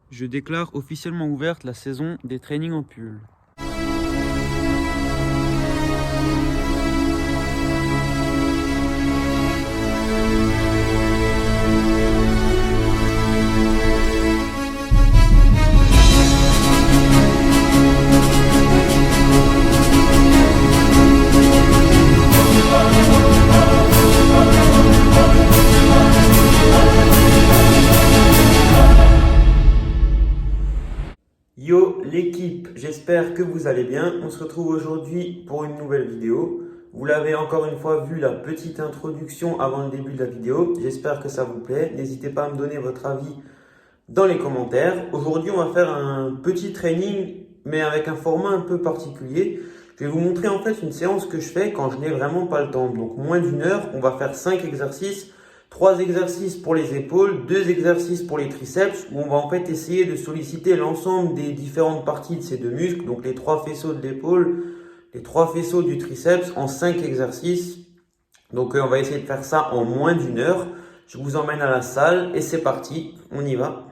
Je déclare officiellement ouverte la saison des trainings en pull. Yo l'équipe, j'espère que vous allez bien. On se retrouve aujourd'hui pour une nouvelle vidéo. Vous l'avez encore une fois vu, la petite introduction avant le début de la vidéo. J'espère que ça vous plaît. N'hésitez pas à me donner votre avis dans les commentaires. Aujourd'hui, on va faire un petit training, mais avec un format un peu particulier. Je vais vous montrer en fait une séance que je fais quand je n'ai vraiment pas le temps. Donc moins d'une heure, on va faire 5 exercices. 3 exercices pour les épaules, 2 exercices pour les triceps, où on va en fait essayer de solliciter l'ensemble des différentes parties de ces deux muscles, donc les 3 faisceaux de l'épaule, les 3 faisceaux du triceps en 5 exercices. Donc on va essayer de faire ça en moins d'une heure. Je vous emmène à la salle et c'est parti, on y va.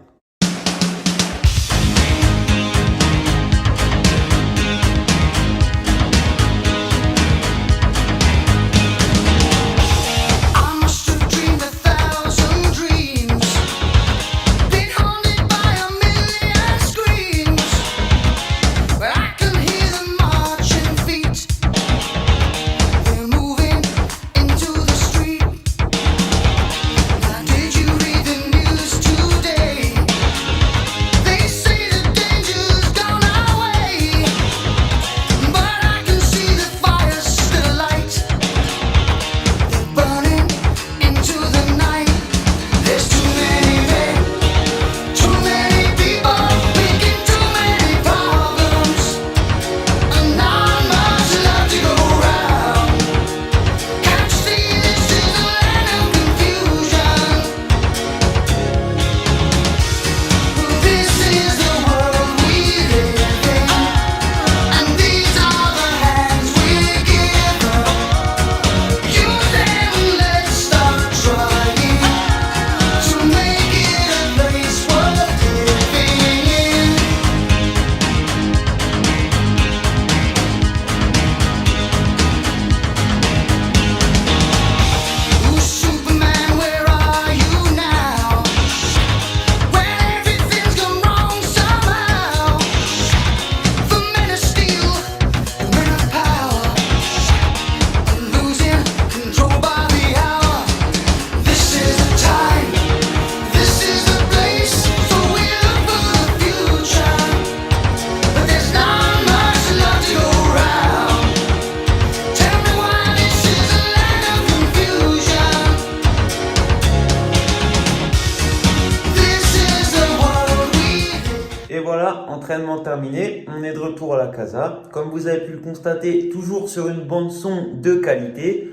Et voilà, entraînement terminé, on est de retour à la casa. Comme vous avez pu le constater, toujours sur une bande son de qualité.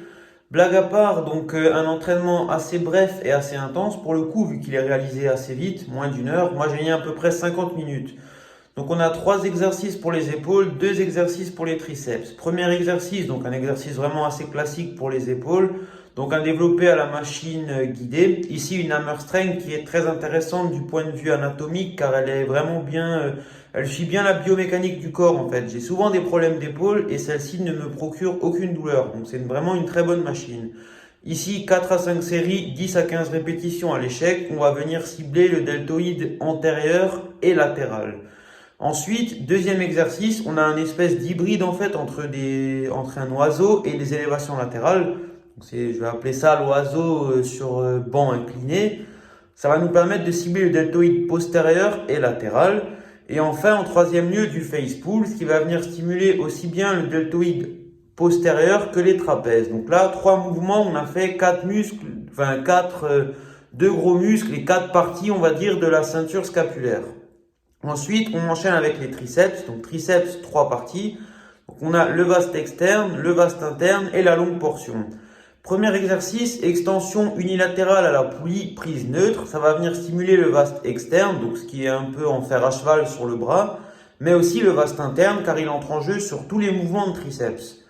Blague à part, donc un entraînement assez bref et assez intense pour le coup, vu qu'il est réalisé assez vite, moins d'une heure. Moi j'ai mis à peu près 50 minutes. Donc on a 3 exercices pour les épaules, 2 exercices pour les triceps. Premier exercice, donc un exercice vraiment assez classique pour les épaules. Donc un développé à la machine guidée. Ici une hammer strength qui est très intéressante du point de vue anatomique car elle est vraiment bien, elle suit bien la biomécanique du corps en fait. J'ai souvent des problèmes d'épaule et celle-ci ne me procure aucune douleur. Donc c'est vraiment une très bonne machine. Ici 4 à 5 séries, 10 à 15 répétitions à l'échec. On va venir cibler le deltoïde antérieur et latéral. Ensuite, deuxième exercice, on a un espèce d'hybride en fait entre un oiseau et des élévations latérales. Je vais appeler ça l'oiseau sur banc incliné. Ça va nous permettre de cibler le deltoïde postérieur et latéral. Et enfin, en troisième lieu, du face pull, ce qui va venir stimuler aussi bien le deltoïde postérieur que les trapèzes. Donc là, 3 mouvements, on a fait 4 muscles, deux gros muscles et 4 parties, on va dire, de la ceinture scapulaire. Ensuite, on enchaîne avec les triceps. Donc triceps, 3 parties. Donc, on a le vaste externe, le vaste interne et la longue portion. Premier exercice, extension unilatérale à la poulie prise neutre. Ça va venir stimuler le vaste externe, donc ce qui est un peu en fer à cheval sur le bras, mais aussi le vaste interne car il entre en jeu sur tous les mouvements de triceps.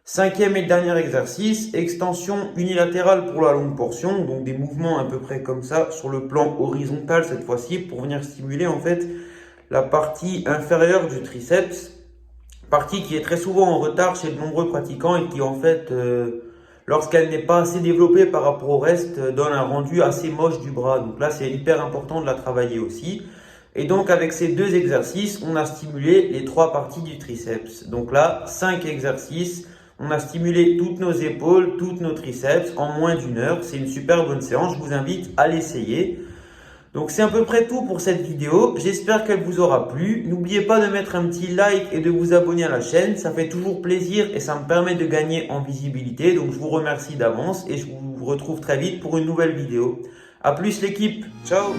5e et dernier exercice, extension unilatérale pour la longue portion, donc des mouvements à peu près comme ça sur le plan horizontal cette fois-ci pour venir stimuler en fait la partie inférieure du triceps, partie qui est très souvent en retard chez de nombreux pratiquants et qui en fait, lorsqu'elle n'est pas assez développée par rapport au reste, donne un rendu assez moche du bras. Donc là c'est hyper important de la travailler aussi. Et donc avec ces deux exercices, on a stimulé les 3 parties du triceps. Donc là, 5 exercices, on a stimulé toutes nos épaules, toutes nos triceps en moins d'1 heure. C'est une super bonne séance, je vous invite à l'essayer. Donc c'est à peu près tout pour cette vidéo, j'espère qu'elle vous aura plu. N'oubliez pas de mettre un petit like et de vous abonner à la chaîne, ça fait toujours plaisir et ça me permet de gagner en visibilité. Donc je vous remercie d'avance et je vous retrouve très vite pour une nouvelle vidéo. A plus l'équipe, ciao!